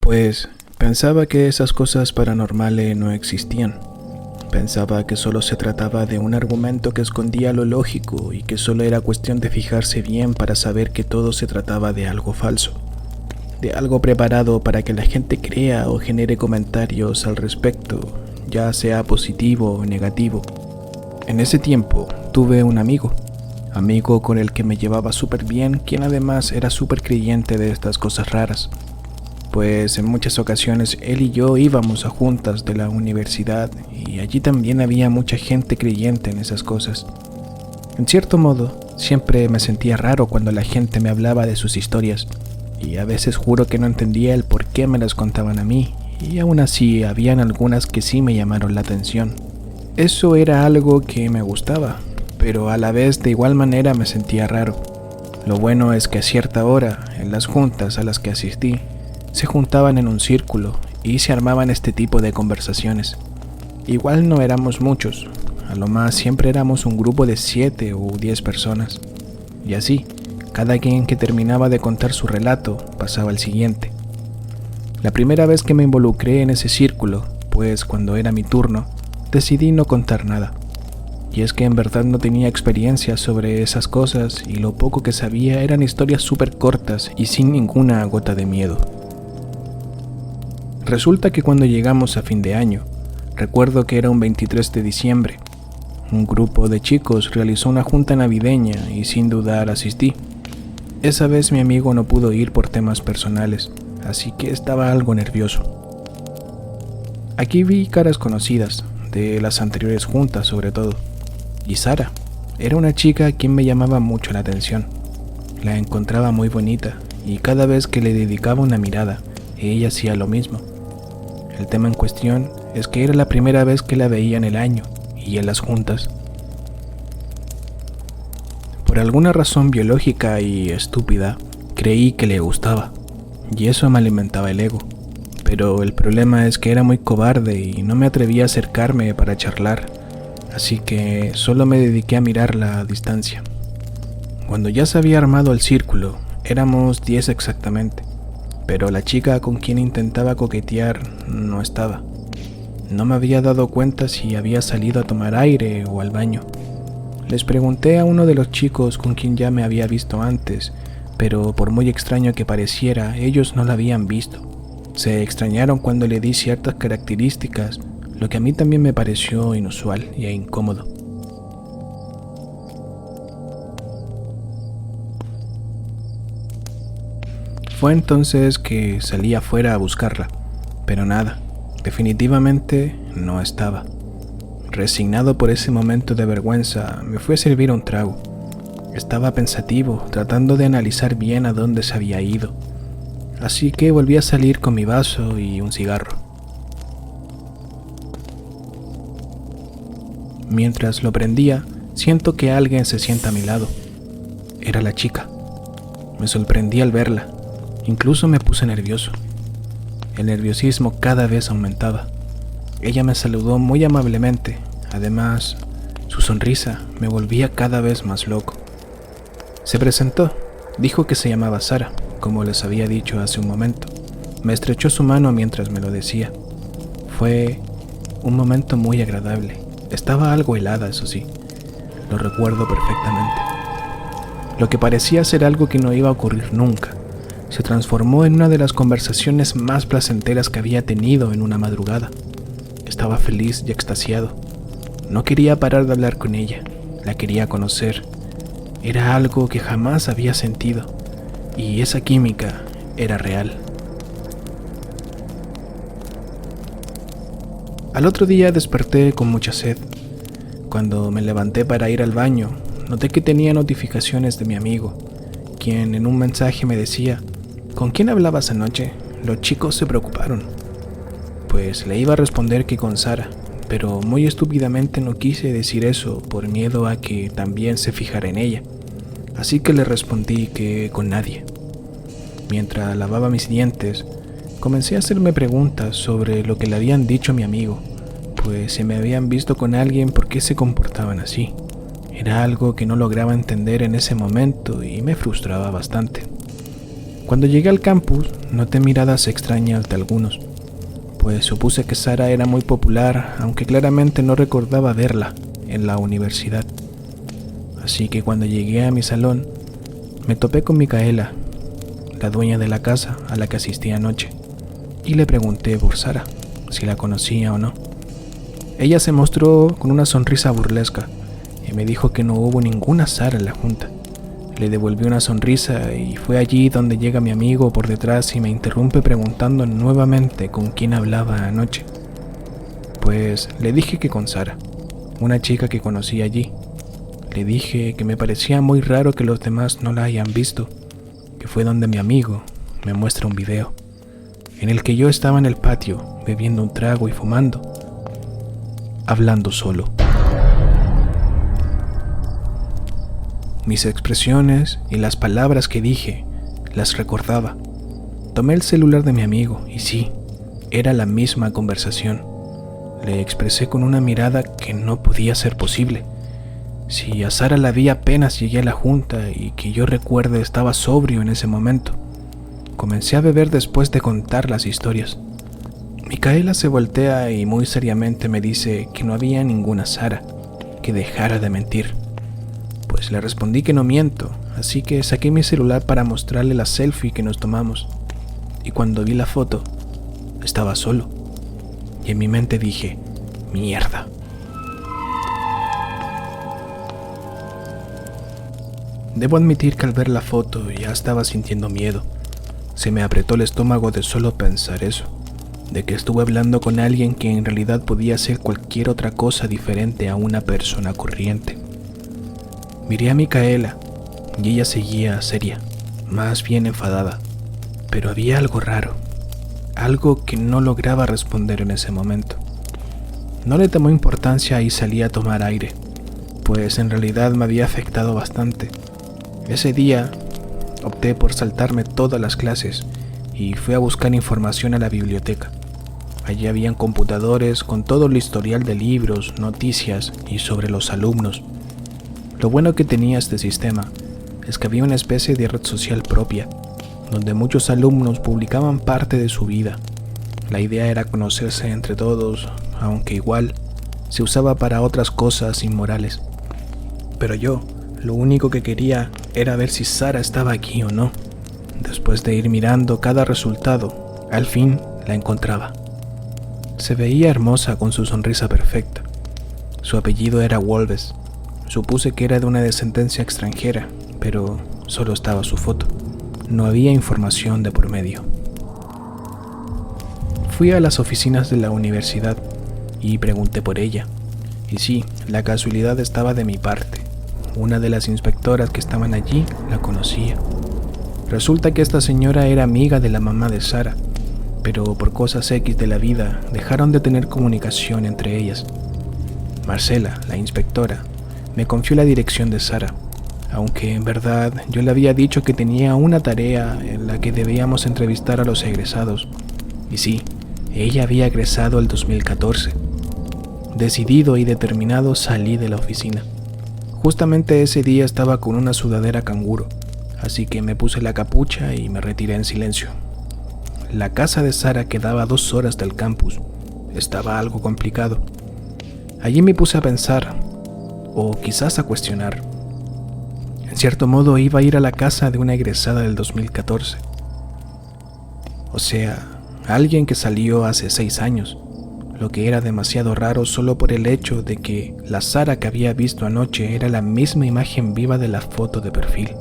Pues pensaba que esas cosas paranormales no existían. Pensaba que solo se trataba de un argumento que escondía lo lógico y que solo era cuestión de fijarse bien para saber que todo se trataba de algo falso, de algo preparado para que la gente crea o genere comentarios al respecto, ya sea positivo o negativo. En ese tiempo tuve un amigo con el que me llevaba súper bien, quien además era súper creyente de estas cosas raras. Pues en muchas ocasiones él y yo íbamos a juntas de la universidad y allí también había mucha gente creyente en esas cosas. En cierto modo, siempre me sentía raro cuando la gente me hablaba de sus historias y a veces juro que no entendía el por qué me las contaban a mí, y aún así habían algunas que sí me llamaron la atención. Eso era algo que me gustaba, pero a la vez de igual manera me sentía raro. Lo bueno es que a cierta hora, en las juntas a las que asistí, se juntaban en un círculo y se armaban este tipo de conversaciones. Igual no éramos muchos, a lo más siempre éramos un grupo de 7 u 10 personas. Y así, cada quien que terminaba de contar su relato pasaba al siguiente. La primera vez que me involucré en ese círculo, pues cuando era mi turno, decidí no contar nada. Y es que en verdad no tenía experiencia sobre esas cosas y lo poco que sabía eran historias súper cortas y sin ninguna gota de miedo. Resulta que cuando llegamos a fin de año, recuerdo que era un 23 de diciembre, un grupo de chicos realizó una junta navideña y sin dudar asistí. Esa vez mi amigo no pudo ir por temas personales, así que estaba algo nervioso. Aquí vi caras conocidas, de las anteriores juntas sobre todo, y Sara era una chica a quien me llamaba mucho la atención. La encontraba muy bonita y cada vez que le dedicaba una mirada, ella hacía lo mismo. El tema en cuestión es que era la primera vez que la veía en el año y en las juntas. Por alguna razón biológica y estúpida, creí que le gustaba, y eso me alimentaba el ego. Pero el problema es que era muy cobarde y no me atreví a acercarme para charlar, así que solo me dediqué a mirarla a distancia. Cuando ya se había armado el círculo, éramos 10 exactamente. Pero la chica con quien intentaba coquetear no estaba. No me había dado cuenta si había salido a tomar aire o al baño. Les pregunté a uno de los chicos con quien ya me había visto antes, pero por muy extraño que pareciera, ellos no la habían visto. Se extrañaron cuando le di ciertas características, lo que a mí también me pareció inusual e incómodo. Fue entonces que salí afuera a buscarla, pero nada, definitivamente no estaba. Resignado por ese momento de vergüenza, me fui a servir un trago. Estaba pensativo, tratando de analizar bien a dónde se había ido, así que volví a salir con mi vaso y un cigarro. Mientras lo prendía, siento que alguien se sienta a mi lado. Era la chica. Me sorprendí al verla. Incluso me puse nervioso. El nerviosismo cada vez aumentaba. Ella me saludó muy amablemente. Además, su sonrisa me volvía cada vez más loco. Se presentó. Dijo que se llamaba Sara, como les había dicho hace un momento. Me estrechó su mano mientras me lo decía. Fue un momento muy agradable. Estaba algo helada, eso sí. Lo recuerdo perfectamente. Lo que parecía ser algo que no iba a ocurrir nunca se transformó en una de las conversaciones más placenteras que había tenido en una madrugada. Estaba feliz y extasiado. No quería parar de hablar con ella. La quería conocer. Era algo que jamás había sentido. Y esa química era real. Al otro día desperté con mucha sed. Cuando me levanté para ir al baño, noté que tenía notificaciones de mi amigo, quien en un mensaje me decía: ¿con quién hablabas anoche? Los chicos se preocuparon. Pues le iba a responder que con Sara, pero muy estúpidamente no quise decir eso por miedo a que también se fijara en ella. Así que le respondí que con nadie. Mientras lavaba mis dientes, comencé a hacerme preguntas sobre lo que le habían dicho a mi amigo, pues si me habían visto con alguien, ¿por qué se comportaban así? Era algo que no lograba entender en ese momento y me frustraba bastante. Cuando llegué al campus, noté miradas extrañas de algunos, pues supuse que Sara era muy popular, aunque claramente no recordaba verla en la universidad. Así que cuando llegué a mi salón, me topé con Micaela, la dueña de la casa a la que asistí anoche, y le pregunté por Sara, si la conocía o no. Ella se mostró con una sonrisa burlesca y me dijo que no hubo ninguna Sara en la junta. Le devolví una sonrisa y fue allí donde llega mi amigo por detrás y me interrumpe preguntando nuevamente con quién hablaba anoche. Pues le dije que con Sara, una chica que conocí allí. Le dije que me parecía muy raro que los demás no la hayan visto, que fue donde mi amigo me muestra un video, en el que yo estaba en el patio bebiendo un trago y fumando, hablando solo. Mis expresiones y las palabras que dije las recordaba. Tomé el celular de mi amigo y sí, era la misma conversación. Le expresé con una mirada que no podía ser posible. Si a Sara la vi apenas llegué a la junta y que yo recuerde estaba sobrio en ese momento. Comencé a beber después de contar las historias. Micaela se voltea y muy seriamente me dice que no había ninguna Sara, que dejara de mentir. Pues le respondí que no miento, así que saqué mi celular para mostrarle la selfie que nos tomamos. Y cuando vi la foto, estaba solo. Y en mi mente dije, mierda. Debo admitir que al ver la foto ya estaba sintiendo miedo. Se me apretó el estómago de solo pensar eso, de que estuve hablando con alguien que en realidad podía ser cualquier otra cosa diferente a una persona corriente. Miré a Micaela y ella seguía seria, más bien enfadada, pero había algo raro, algo que no lograba responder en ese momento. No le tomó importancia y salí a tomar aire, pues en realidad me había afectado bastante. Ese día opté por saltarme todas las clases y fui a buscar información a la biblioteca. Allí habían computadores con todo el historial de libros, noticias y sobre los alumnos. Lo bueno que tenía este sistema es que había una especie de red social propia, donde muchos alumnos publicaban parte de su vida. La idea era conocerse entre todos, aunque igual se usaba para otras cosas inmorales. Pero yo, lo único que quería era ver si Sara estaba aquí o no. Después de ir mirando cada resultado, al fin la encontraba. Se veía hermosa con su sonrisa perfecta. Su apellido era Wolves. Supuse que era de una descendencia extranjera, pero solo estaba su foto. No había información de por medio. Fui a las oficinas de la universidad y pregunté por ella. Y sí, la casualidad estaba de mi parte. Una de las inspectoras que estaban allí la conocía. Resulta que esta señora era amiga de la mamá de Sara, pero por cosas X de la vida dejaron de tener comunicación entre ellas. Marcela, la inspectora, me confió la dirección de Sara, aunque en verdad yo le había dicho que tenía una tarea en la que debíamos entrevistar a los egresados. Y sí, ella había egresado el 2014. Decidido y determinado salí de la oficina. Justamente ese día estaba con una sudadera canguro, así que me puse la capucha y me retiré en silencio. La casa de Sara quedaba a 2 horas del campus. Estaba algo complicado. Allí me puse a pensar, o quizás a cuestionar. En cierto modo iba a ir a la casa de una egresada del 2014. O sea, alguien que salió hace 6 años, lo que era demasiado raro solo por el hecho de que la Sara que había visto anoche era la misma imagen viva de la foto de perfil.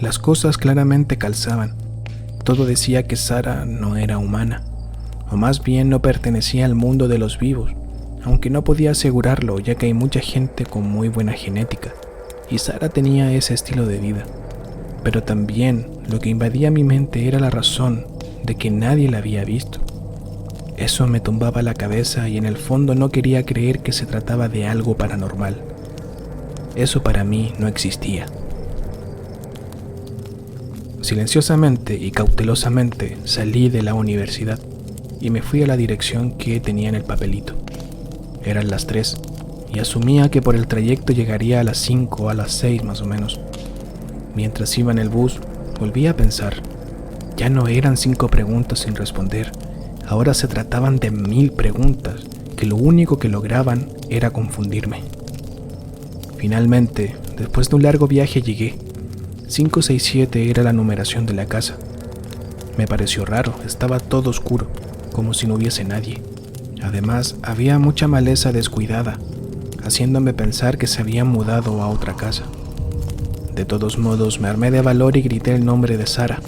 Las cosas claramente calzaban. Todo decía que Sara no era humana, o más bien no pertenecía al mundo de los vivos, aunque no podía asegurarlo ya que hay mucha gente con muy buena genética, y Sara tenía ese estilo de vida. Pero también lo que invadía mi mente era la razón de que nadie la había visto. Eso me tumbaba la cabeza y en el fondo no quería creer que se trataba de algo paranormal. Eso para mí no existía. Silenciosamente y cautelosamente salí de la universidad y me fui a la dirección que tenía en el papelito. Eran las 3 y asumía que por el trayecto llegaría a las 5 o a las 6 más o menos. Mientras iba en el bus, volví a pensar, Ya no eran 5 preguntas sin responder, ahora se trataban de 1000 preguntas que lo único que lograban era confundirme. Finalmente, después de un largo viaje llegué. 567 era la numeración de la casa. Me pareció raro, estaba todo oscuro, como si no hubiese nadie. Además, había mucha maleza descuidada, haciéndome pensar que se habían mudado a otra casa. De todos modos, me armé de valor y grité el nombre de Sara.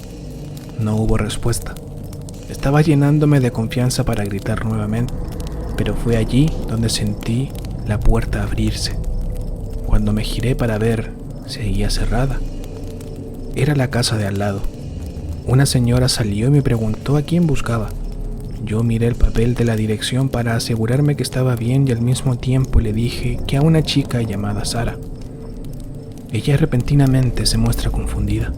No hubo respuesta. Estaba llenándome de confianza para gritar nuevamente, pero fue allí donde sentí la puerta abrirse. Cuando me giré para ver, seguía cerrada. Era la casa de al lado. Una señora salió y me preguntó a quién buscaba. Yo miré el papel de la dirección para asegurarme que estaba bien y al mismo tiempo le dije que a una chica llamada Sara. Ella repentinamente se muestra confundida.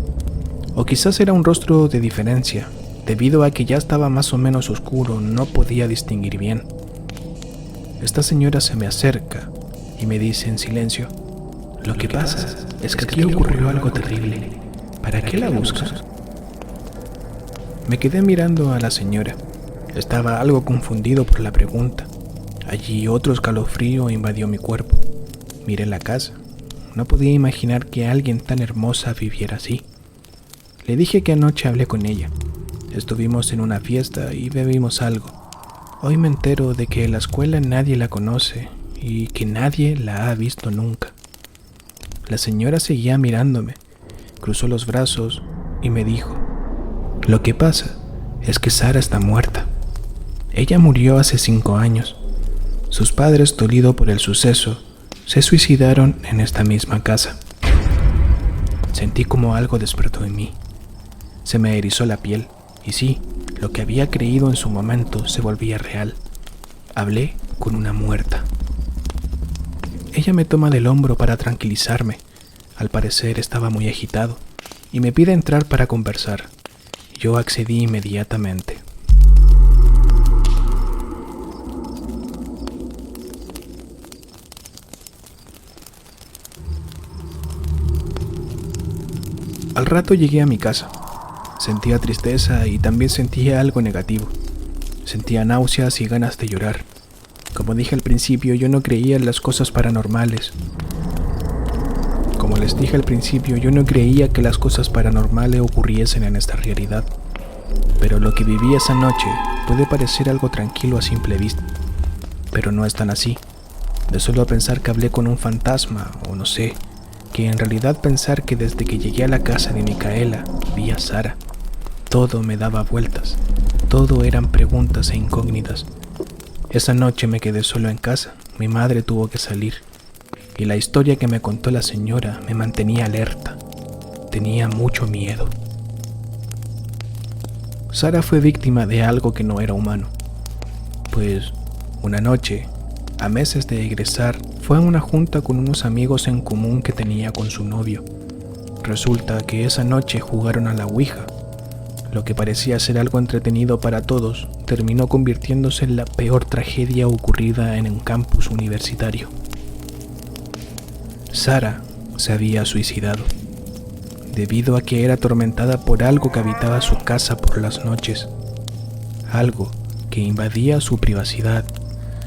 O quizás era un rostro de diferencia. Debido a que ya estaba más o menos oscuro, no podía distinguir bien. Esta señora se me acerca y me dice en silencio: "Lo que pasa es que aquí ocurrió algo terrible. ¿Para qué la buscas?". Me quedé mirando a la señora. Estaba algo confundido por la pregunta. Allí otro escalofrío invadió mi cuerpo. Miré la casa. No podía imaginar que alguien tan hermosa viviera así. Le dije que anoche hablé con ella. Estuvimos en una fiesta y bebimos algo. Hoy me entero de que en la escuela nadie la conoce y que nadie la ha visto nunca. La señora seguía mirándome, cruzó los brazos y me dijo: "Lo que pasa es que Sara está muerta. Ella murió hace 5 años. Sus padres, dolidos por el suceso, se suicidaron en esta misma casa". Sentí como algo despertó en mí. Se me erizó la piel y sí, lo que había creído en su momento se volvía real. Hablé con una muerta. Ella me toma del hombro para tranquilizarme. Al parecer estaba muy agitado y me pide entrar para conversar. Yo accedí inmediatamente. Al rato llegué a mi casa. Sentía tristeza y también sentía algo negativo. Sentía náuseas y ganas de llorar. Como dije al principio, yo no creía en las cosas paranormales. Como les dije al principio, yo no creía que las cosas paranormales ocurriesen en esta realidad. Pero lo que viví esa noche puede parecer algo tranquilo a simple vista. Pero no es tan así. De solo pensar que hablé con un fantasma, o no sé, que en realidad pensar que desde que llegué a la casa de Micaela vi a Sara. Todo me daba vueltas. Todo eran preguntas e incógnitas. Esa noche me quedé solo en casa. Mi madre tuvo que salir. Y la historia que me contó la señora me mantenía alerta. Tenía mucho miedo. Sara fue víctima de algo que no era humano. Pues, una noche, a meses de egresar, fue a una junta con unos amigos en común que tenía con su novio. Resulta que esa noche jugaron a la Ouija. Lo que parecía ser algo entretenido para todos, terminó convirtiéndose en la peor tragedia ocurrida en un campus universitario. Sara se había suicidado, debido a que era atormentada por algo que habitaba su casa por las noches, algo que invadía su privacidad,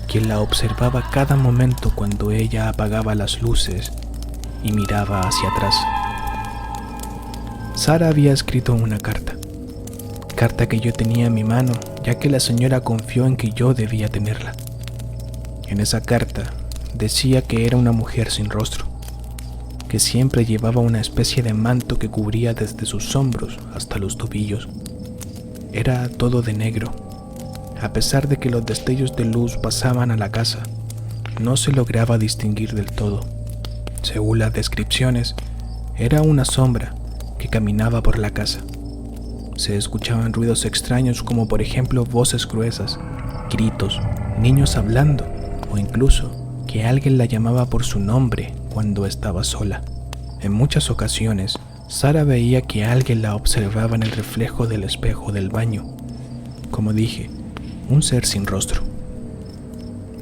quien la observaba cada momento cuando ella apagaba las luces y miraba hacia atrás. Sara había escrito una carta que yo tenía en mi mano, ya que la señora confió en que yo debía tenerla. En esa carta decía que era una mujer sin rostro, que siempre llevaba una especie de manto que cubría desde sus hombros hasta los tobillos. Era todo de negro. A pesar de que los destellos de luz pasaban a la casa, no se lograba distinguir del todo. Según las descripciones, era una sombra que caminaba por la casa. Se escuchaban ruidos extraños como por ejemplo voces gruesas, gritos, niños hablando o incluso que alguien la llamaba por su nombre cuando estaba sola. En muchas ocasiones, Sara veía que alguien la observaba en el reflejo del espejo del baño. Como dije, un ser sin rostro.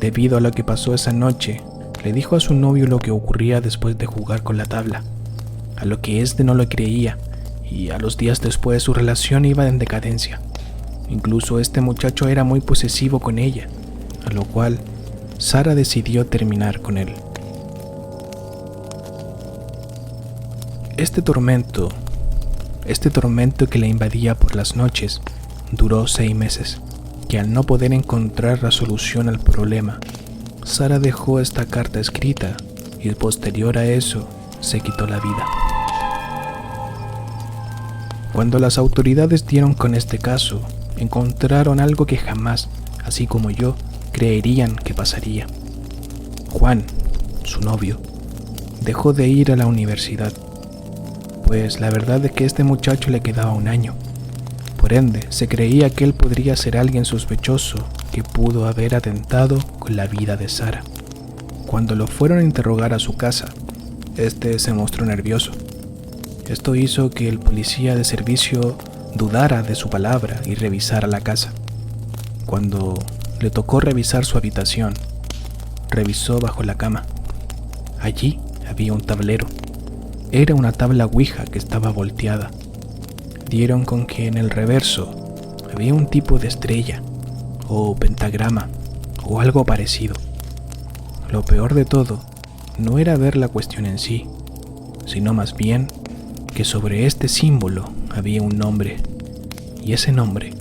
Debido a lo que pasó esa noche, le dijo a su novio lo que ocurría después de jugar con la tabla, a lo que éste no lo creía y a los días después su relación iba en decadencia. Incluso este muchacho era muy posesivo con ella, a lo cual Sara decidió terminar con él. Este tormento que le invadía por las noches duró 6 meses, que al no poder encontrar la solución al problema, Sara dejó esta carta escrita y posterior a eso se quitó la vida. Cuando las autoridades dieron con este caso, encontraron algo que jamás, así como yo, creerían que pasaría. Juan, su novio, dejó de ir a la universidad, pues la verdad es que a este muchacho le quedaba 1 año. Por ende, se creía que él podría ser alguien sospechoso que pudo haber atentado con la vida de Sara. Cuando lo fueron a interrogar a su casa, este se mostró nervioso. Esto hizo que el policía de servicio dudara de su palabra y revisara la casa. Cuando le tocó revisar su habitación, revisó bajo la cama. Allí había un tablero. Era una tabla Ouija que estaba volteada. Dieron con que en el reverso había un tipo de estrella, o pentagrama, o algo parecido. Lo peor de todo no era ver la cuestión en sí, sino más bien que sobre este símbolo había un nombre, y ese nombre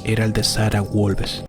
era el de Sara Wolves.